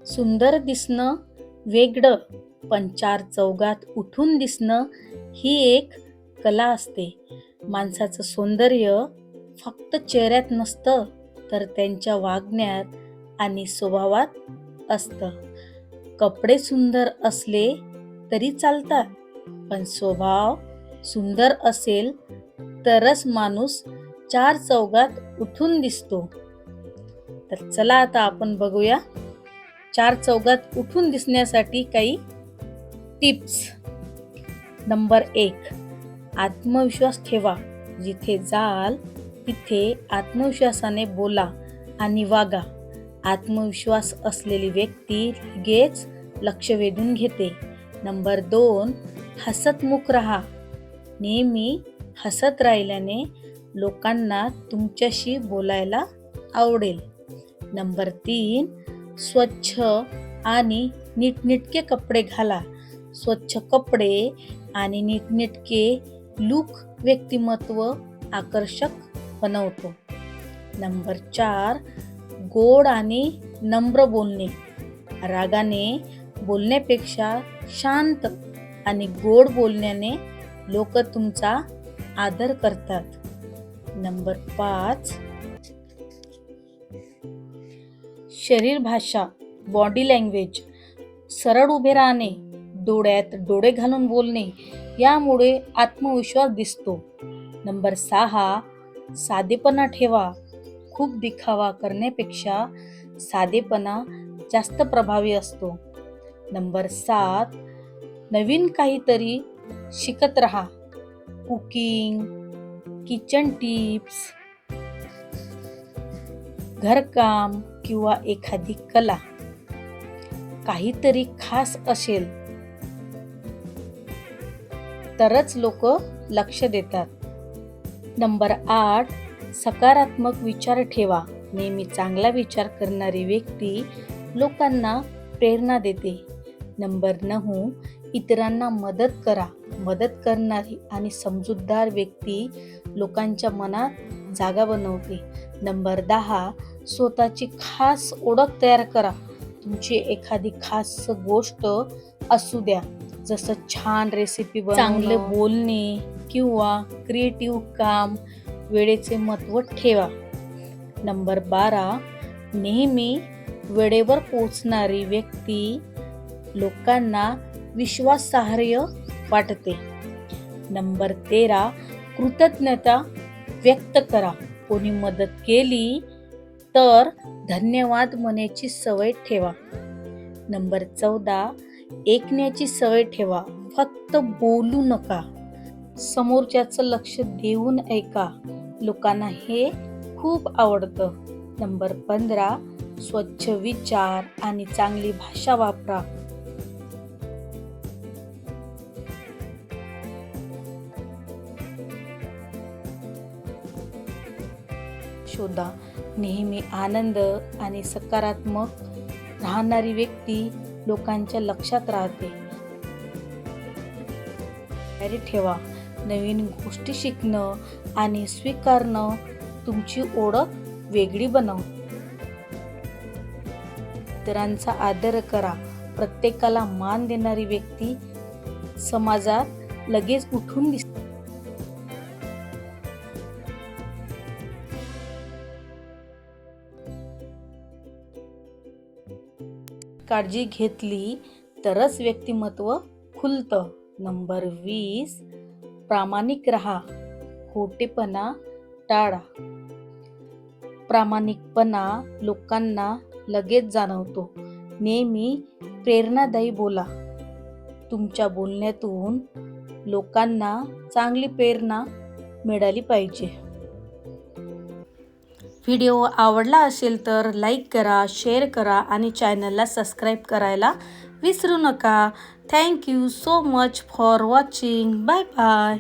सुंदर दिसणं वेगळं, पण चार चौघात उठून दिसणं ही एक कला असते. माणसाचं सौंदर्य फक्त चेहऱ्यात नसतं, तर त्यांच्या वागण्यात आणि स्वभावात असतं. कपडे सुंदर असले तरी चालतात, पण स्वभाव सुंदर असेल तरच माणूस चार चौघात उठून दिसतो. तर चला आता आपण बघूया चार चौघात उठून दिसण्यासाठी काही टिप्स. नंबर 1, आत्मविश्वास ठेवा. जिथे जाल तिथे आत्मविश्वासाने बोला आणि वागा. आत्मविश्वास असलेली व्यक्ती लगेच लक्ष वेधून घेते. नंबर 2, हसतमुख राहा. नेहमी हसत राहिल्याने लोकांना तुमच्याशी बोलायला आवडेल. नंबर 3, स्वच्छ आणि नीटनेटके कपडे घाला. स्वच्छ कपडे आणि नीटनेटके लूक व्यक्तिमत्व आकर्षक बनवतो. नंबर 4, गोड आणि नम्र बोलणे. रागाने बोलण्यापेक्षा शांत आणि गोड बोलण्याने लोक तुमचा आदर करतात. नंबर 5, शरीर भाषा, बॉडी लँग्वेज. सरळ उभे राहणे, डोळ्यात डोळे घालून बोलणे, यामुळे आत्मविश्वास दिसतो. नंबर 6, साधेपणा ठेवा. खूप दिखावा करण्यापेक्षा साधेपणा जास्त प्रभावी असतो. नंबर 7, नवीन काहीतरी शिकत राहा. कुकिंग, किचन टिप्स, घरकाम किंवा एखादी कला. काहीतरी खास असेल तरच लोक लक्ष देतात. नंबर 8, सकारात्मक विचार ठेवा. नेहमी चांगला विचार करणारी व्यक्ती लोकांना प्रेरणा देते. नंबर 9, इतरांना मदत करा. मदत करणारी आणि समजूतदार व्यक्ती लोकांच्या मनात जागा बनवते. नंबर 10, स्वतःची खास ओळख तयार करा. तुमची एखादी खास गोष्ट असू द्या, जसं छान रेसिपी बनवणं, चांगलं बोलणे किंवा क्रिएटिव्ह काम. वेळेचे महत्त्व ठेवा. नंबर 12, नेहमी वेळेवर पोहोचणारी व्यक्ती लोकांना विश्वासार्ह वाटते. नंबर 13, कृतज्ञता व्यक्त करा. कोणी मदत केली तर धन्यवाद म्हणायची सवय ठेवा. नंबर 14, ऐकण्याची सवय ठेवा. फक्त बोलू नका, समोरच्याचं लक्ष देऊन ऐका. लोकांना हे खूप आवडतं. नंबर 15, स्वच्छ विचार आणि चांगली भाषा वापरा. शोधा. नेहमी आनंद आणि सकारात्मक राहणारी व्यक्ती लोकांच्या लक्षात राहते. तयारी ठेवा. नवीन गोष्टी शिकणं आणि स्वीकारणं तुमची ओळख वेगळी बनवते. इतरांचा आदर करा. प्रत्येकाला मान देणारी व्यक्ती समाजात लगेच उठून दिसते. काळजी घेतली तरच व्यक्तिमत्व खुलतं. नंबर 20, प्रामाणिक राहा. खोटेपणा टाळा. प्रामाणिकपणा लोकांना लगेच जाणवतो. नेहमी प्रेरणादायी बोला. तुमच्या बोलण्यातून लोकांना चांगली प्रेरणा मिळाली पाहिजे. व्हिडिओ आवडला असेल तर लाईक करा, शेअर करा आणि चॅनलला सबस्क्राईब करायला विसरू नका. Thank you so much for watching. Bye bye.